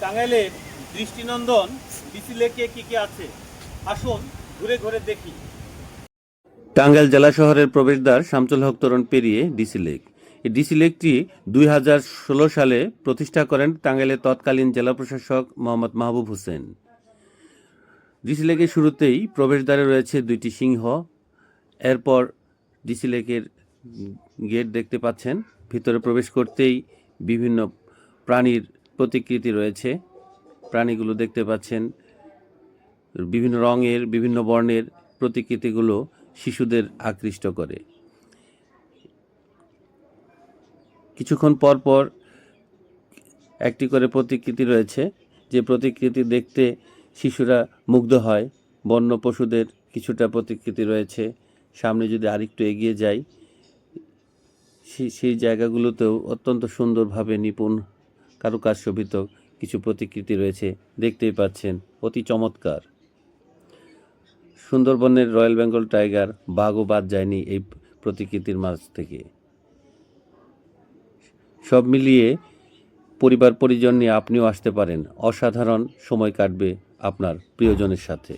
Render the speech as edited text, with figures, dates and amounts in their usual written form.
টাঙ্গাইলের দৃষ্টিনন্দন ডিসি লেকে কি কি আছে, আসুন ঘুরে ঘুরে দেখি। টাঙ্গাইল জেলা শহরের প্রবেশদ্বার শামসুল হক তোরণ পেরিয়ে ডিসি লেক। এই ডিসি লেকটি 2016 সালে প্রতিষ্ঠা করেন টাঙ্গাইলের তৎকালীন জেলা প্রশাসক মোহাম্মদ মাহবুব হোসেন। ডিসি লেকের শুরুতেই প্রবেশদ্বারে রয়েছে দুইটি সিংহ। এরপর ডিসি লেকের গেট দেখতে পাচ্ছেন। ভিতরে প্রবেশ করতেই বিভিন্ন প্রাণীর প্রতিকৃতি রয়েছে। প্রাণীগুলো দেখতে পাচ্ছেন বিভিন্ন রঙের, বিভিন্ন বর্ণের প্রতিকৃতিগুলো শিশুদের আকৃষ্ট করে। কিছুক্ষণ পর পর একটি করে প্রতিকৃতি রয়েছে, যে প্রতিকৃতি দেখতে শিশুরা মুগ্ধ হয়। বন্য পশুদের কিছুটা প্রতিকৃতি রয়েছে। সামনে যদি আরেকটু এগিয়ে যাই, সেই জায়গাগুলোতেও অত্যন্ত সুন্দরভাবে নিপুণ কারুকার্যশোভিত কিছু প্রতিকৃতি রয়েছে। দেখতেই পাচ্ছেন অতি চমৎকার। সুন্দরবনের রয়্যাল বেঙ্গল টাইগার, বাঘও বাদ যায়নি এই প্রতিকৃতির মাঝ থেকে। সব মিলিয়ে পরিবার পরিজন নিয়ে আপনিও আসতে পারেন। অসাধারণ সময় কাটবে আপনার প্রিয়জনের সাথে।